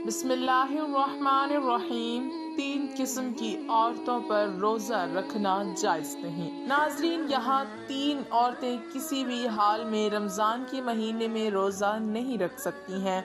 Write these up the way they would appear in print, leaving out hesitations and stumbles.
بسم اللہ الرحمن الرحیم۔ 3 قسم کی عورتوں پر روزہ رکھنا جائز نہیں۔ ناظرین، یہاں 3 عورتیں کسی بھی حال میں رمضان کے مہینے میں روزہ نہیں رکھ سکتی ہیں۔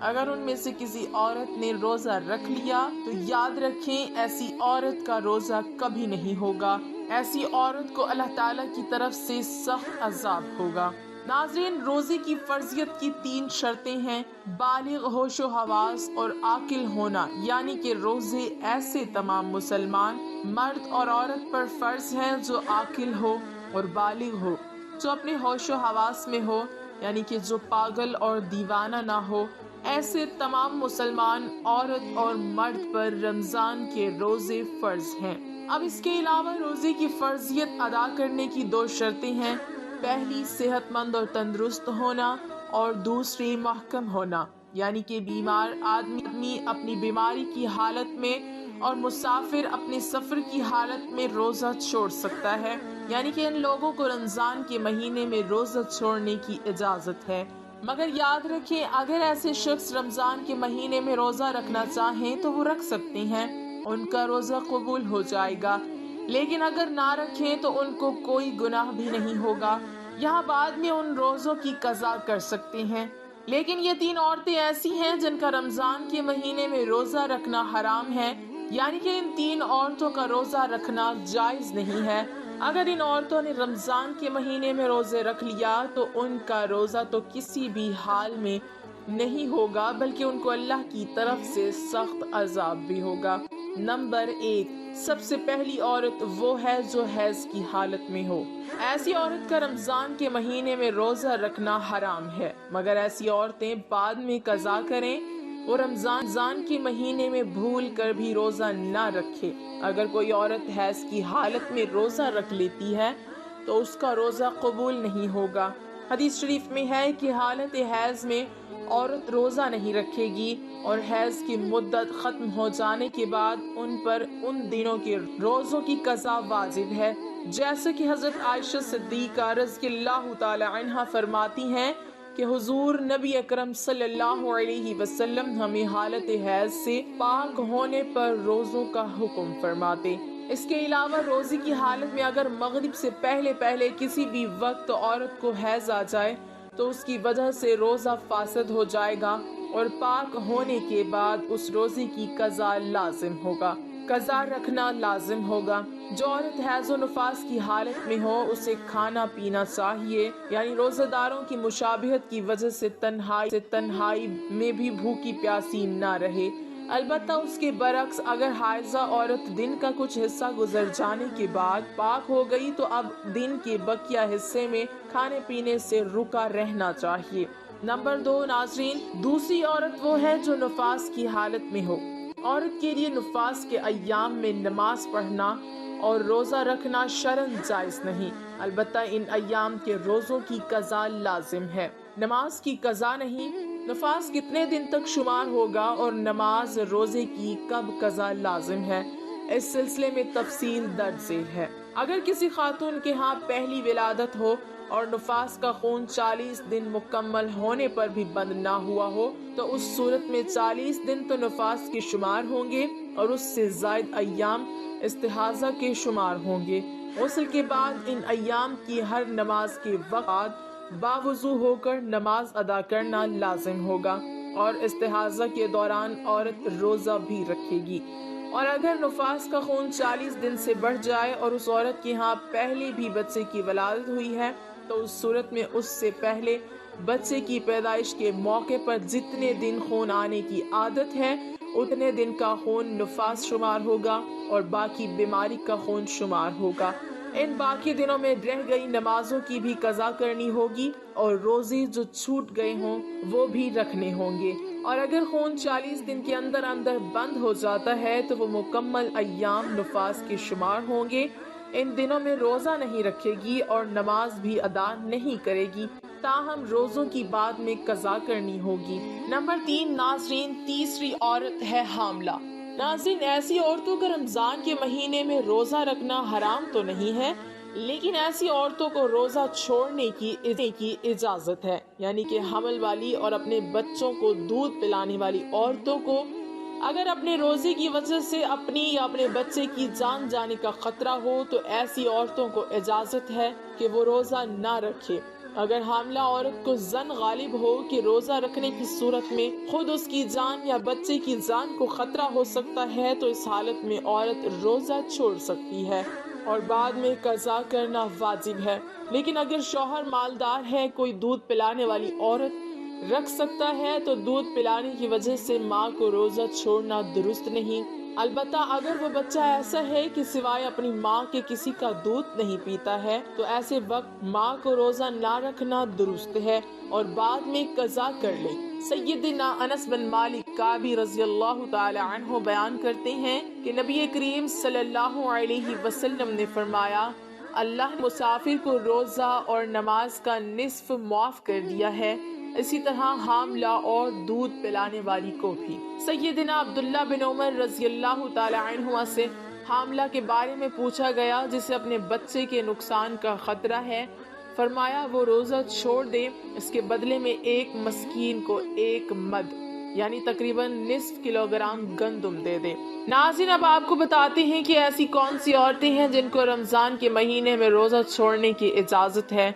اگر ان میں سے کسی عورت نے روزہ رکھ لیا تو یاد رکھیں ایسی عورت کا روزہ کبھی نہیں ہوگا۔ ایسی عورت کو اللہ تعالیٰ کی طرف سے سخت عذاب ہوگا۔ ناظرین، روزے کی فرضیت کی 3 شرطیں ہیں: بالغ ہوش و حواس اور عاقل ہونا، یعنی کہ روزے ایسے تمام مسلمان مرد اور عورت پر فرض ہیں جو عاقل ہو اور بالغ ہو، جو اپنے ہوش و حواس میں ہو، یعنی کہ جو پاگل اور دیوانہ نہ ہو۔ ایسے تمام مسلمان عورت اور مرد پر رمضان کے روزے فرض ہیں۔ اب اس کے علاوہ روزے کی فرضیت ادا کرنے کی 2 شرطیں ہیں: پہلی صحت مند اور تندرست ہونا، اور دوسری محکم ہونا، یعنی کہ بیمار آدمی اپنی بیماری کی حالت میں اور مسافر اپنے سفر کی حالت میں روزہ چھوڑ سکتا ہے، یعنی کہ ان لوگوں کو رمضان کے مہینے میں روزہ چھوڑنے کی اجازت ہے۔ مگر یاد رکھیں، اگر ایسے شخص رمضان کے مہینے میں روزہ رکھنا چاہیں تو وہ رکھ سکتے ہیں، ان کا روزہ قبول ہو جائے گا، لیکن اگر نہ رکھیں تو ان کو کوئی گناہ بھی نہیں ہوگا۔ یہاں بعد میں ان روزوں کی قضا کر سکتے ہیں۔ لیکن یہ 3 عورتیں ایسی ہیں جن کا رمضان کے مہینے میں روزہ رکھنا حرام ہے، یعنی کہ ان 3 عورتوں کا روزہ رکھنا جائز نہیں ہے۔ اگر ان عورتوں نے رمضان کے مہینے میں روزے رکھ لیا تو ان کا روزہ تو کسی بھی حال میں نہیں ہوگا، بلکہ ان کو اللہ کی طرف سے سخت عذاب بھی ہوگا۔ نمبر 1، سب سے پہلی عورت وہ ہے جو حیض کی حالت میں ہو۔ ایسی عورت کا رمضان کے مہینے میں روزہ رکھنا حرام ہے، مگر ایسی عورتیں بعد میں قضا کریں، وہ رمضان کے مہینے میں بھول کر بھی روزہ نہ رکھے۔ اگر کوئی عورت حیض کی حالت میں روزہ رکھ لیتی ہے تو اس کا روزہ قبول نہیں ہوگا۔ حدیث شریف میں ہے کہ حالت حیض میں عورت روزہ نہیں رکھے گی، اور حیض کی مدت ختم ہو جانے کے بعد ان پر ان دنوں کے روزوں کی قضا واجب ہے، جیسے کہ حضرت عائشہ صدیقہ رضی اللہ تعالی عنہا فرماتی ہیں کہ حضور نبی اکرم صلی اللہ علیہ وسلم ہمیں حالت حیض سے پاک ہونے پر روزوں کا حکم فرماتے۔ اس کے علاوہ روزے کی حالت میں اگر مغرب سے پہلے کسی بھی وقت عورت کو حیض آ جائے تو اس کی وجہ سے روزہ فاسد ہو جائے گا، اور پاک ہونے کے بعد اس روزے کی قضا لازم ہوگا، قضا رکھنا لازم ہوگا۔ جو عورت حیض و نفاس کی حالت میں ہو اسے کھانا پینا چاہیے، یعنی روزہ داروں کی مشابہت کی وجہ سے تنہائی میں بھی بھوکی پیاسی نہ رہے۔ البتہ اس کے برعکس اگر حائضہ عورت دن کا کچھ حصہ گزر جانے کے بعد پاک ہو گئی تو اب دن کے بقیہ حصے میں کھانے پینے سے رکا رہنا چاہیے۔ نمبر 2، ناظرین، دوسری عورت وہ ہے جو نفاس کی حالت میں ہو۔ عورت کے لیے نفاس کے ایام میں نماز پڑھنا اور روزہ رکھنا شرعاً جائز نہیں، البتہ ان ایام کے روزوں کی قضا لازم ہے، نماز کی قضا نہیں۔ نفاس کتنے دن تک شمار ہوگا اور نماز روزے کی کب قضا لازم ہے، اس سلسلے میں تفصیل درج ذیل ہے۔ اگر کسی خاتون کے ہاں پہلی ولادت ہو اور نفاس کا خون 40 دن مکمل ہونے پر بھی بند نہ ہوا ہو تو اس صورت میں 40 دن تو نفاس کے شمار ہوں گے اور اس سے زائد ایام استحاضہ کے شمار ہوں گے۔ غسل کے بعد ان ایام کی ہر نماز کے وقت باوضو ہو کر نماز ادا کرنا لازم ہوگا، اور استحاضہ کے دوران عورت روزہ بھی رکھے گی۔ اور اگر نفاس کا خون 40 دن سے بڑھ جائے اور اس عورت کے ہاں پہلے بھی بچے کی ولادت ہوئی ہے تو اس صورت میں اس سے پہلے بچے کی پیدائش کے موقع پر جتنے دن خون آنے کی عادت ہے اتنے دن کا خون نفاس شمار ہوگا اور باقی بیماری کا خون شمار ہوگا۔ ان باقی دنوں میں رہ گئی نمازوں کی بھی قضا کرنی ہوگی، اور روزے جو چھوٹ گئے ہوں وہ بھی رکھنے ہوں گے۔ اور اگر خون 40 دن کے اندر بند ہو جاتا ہے تو وہ مکمل ایام نفاس کے شمار ہوں گے۔ ان دنوں میں روزہ نہیں رکھے گی اور نماز بھی ادا نہیں کرے گی، تاہم روزوں کی بعد میں قضا کرنی ہوگی۔ نمبر 3، ناظرین، تیسری عورت ہے حاملہ۔ ناظرین، ایسی عورتوں کا رمضان کے مہینے میں روزہ رکھنا حرام تو نہیں ہے، لیکن ایسی عورتوں کو روزہ چھوڑنے کی اجازت ہے، یعنی کہ حمل والی اور اپنے بچوں کو دودھ پلانے والی عورتوں کو اگر اپنے روزے کی وجہ سے اپنی یا اپنے بچے کی جان جانے کا خطرہ ہو تو ایسی عورتوں کو اجازت ہے کہ وہ روزہ نہ رکھے۔ اگر حاملہ عورت کو ظن غالب ہو کہ روزہ رکھنے کی صورت میں خود اس کی جان یا بچے کی جان کو خطرہ ہو سکتا ہے تو اس حالت میں عورت روزہ چھوڑ سکتی ہے اور بعد میں قضا کرنا واجب ہے۔ لیکن اگر شوہر مالدار ہے، کوئی دودھ پلانے والی عورت رکھ سکتا ہے تو دودھ پلانے کی وجہ سے ماں کو روزہ چھوڑنا درست نہیں۔ البتہ اگر وہ بچہ ایسا ہے کہ سوائے اپنی ماں کے کسی کا دودھ نہیں پیتا ہے تو ایسے وقت ماں کو روزہ نہ رکھنا درست ہے اور بعد میں قضا کر لے۔ سیدنا انس بن مالک کعبی رضی اللہ تعالی عنہ بیان کرتے ہیں کہ نبی کریم صلی اللہ علیہ وسلم نے فرمایا، اللہ نے مسافر کو روزہ اور نماز کا نصف معاف کر دیا ہے، اسی طرح حاملہ اور دودھ پلانے والی کو بھی۔ سیدنا عبداللہ بن عمر رضی اللہ تعالی عنہما سے حاملہ کے بارے میں پوچھا گیا جسے اپنے بچے کے نقصان کا خطرہ ہے، فرمایا وہ روزہ چھوڑ دے، اس کے بدلے میں ایک مسکین کو ایک مد یعنی تقریباً نصف کلوگرام گندم دے دے۔ ناظرین، اب آپ کو بتاتے ہیں کہ ایسی کون سی عورتیں ہیں جن کو رمضان کے مہینے میں روزہ چھوڑنے کی اجازت ہے۔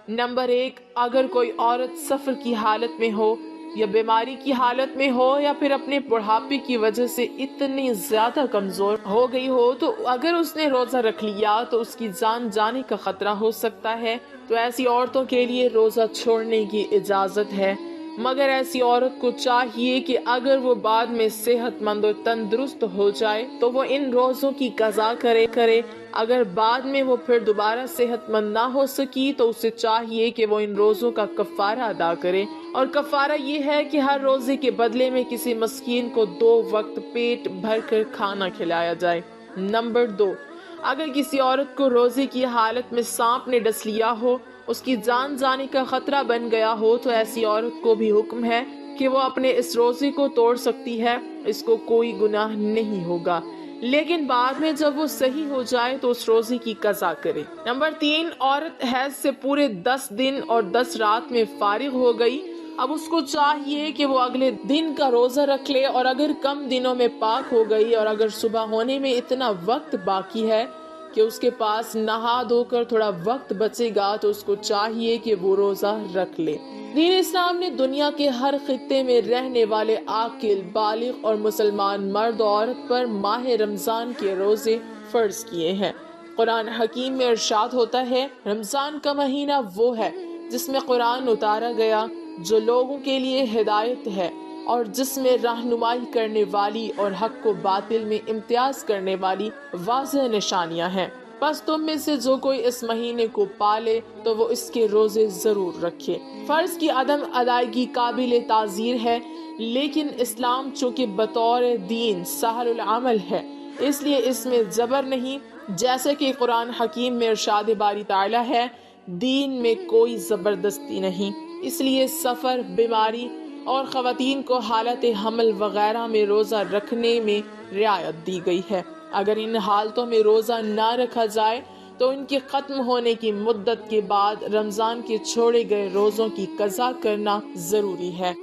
نمبر 1، اگر کوئی عورت سفر کی حالت میں ہو یا بیماری کی حالت میں ہو یا پھر اپنے بڑھاپے کی وجہ سے اتنی زیادہ کمزور ہو گئی ہو تو اگر اس نے روزہ رکھ لیا تو اس کی جان جانے کا خطرہ ہو سکتا ہے، تو ایسی عورتوں کے لیے روزہ چھوڑنے کی اجازت ہے۔ مگر ایسی عورت کو چاہیے کہ اگر وہ بعد میں صحت مند اور تندرست ہو جائے تو وہ ان روزوں کی قضا کرے۔ اگر بعد میں وہ پھر دوبارہ صحت مند نہ ہو سکی تو اسے چاہیے کہ وہ ان روزوں کا کفارہ ادا کرے، اور کفارہ یہ ہے کہ ہر روزے کے بدلے میں کسی مسکین کو 2 وقت پیٹ بھر کر کھانا کھلایا جائے۔ نمبر 2، اگر کسی عورت کو روزے کی حالت میں سانپ نے ڈس لیا ہو، اس کی جان جانے کا خطرہ بن گیا ہو تو ایسی عورت کو بھی حکم ہے کہ وہ اپنے اس روزے کو توڑ سکتی ہے، اس کو کوئی گناہ نہیں ہوگا، لیکن بعد میں جب وہ صحیح ہو جائے تو اس روزے کی قضا کرے۔ نمبر 3، عورت حیض سے پورے 10 دن اور 10 رات میں فارغ ہو گئی، اب اس کو چاہیے کہ وہ اگلے دن کا روزہ رکھ لے، اور اگر کم دنوں میں پاک ہو گئی اور اگر صبح ہونے میں اتنا وقت باقی ہے کہ اس کے پاس نہا دھو کر تھوڑا وقت بچے گا تو اس کو چاہیے کہ وہ روزہ رکھ لے۔ دین اسلام نے دنیا کے ہر خطے میں رہنے والے عاقل، بالغ اور مسلمان مرد و عورت پر ماہ رمضان کے روزے فرض کیے ہیں۔ قرآن حکیم میں ارشاد ہوتا ہے، رمضان کا مہینہ وہ ہے جس میں قرآن اتارا گیا، جو لوگوں کے لیے ہدایت ہے اور جس میں رہنمائی کرنے والی اور حق و باطل میں امتیاز کرنے والی واضح نشانیاں ہیں۔ بس تم میں سے جو کوئی اس مہینے کو پالے تو وہ اس کے روزے ضرور رکھے۔ فرض کی عدم ادائیگی قابل تعزیر ہے، لیکن اسلام چونکہ بطور دین سہل العمل ہے اس لیے اس میں جبر نہیں، جیسے کہ قرآن حکیم میں ارشاد باری تعالی ہے، دین میں کوئی زبردستی نہیں، اس لیے سفر، بیماری اور خواتین کو حالت حمل وغیرہ میں روزہ رکھنے میں رعایت دی گئی ہے۔ اگر ان حالتوں میں روزہ نہ رکھا جائے تو ان کے ختم ہونے کی مدت کے بعد رمضان کے چھوڑے گئے روزوں کی قضا کرنا ضروری ہے۔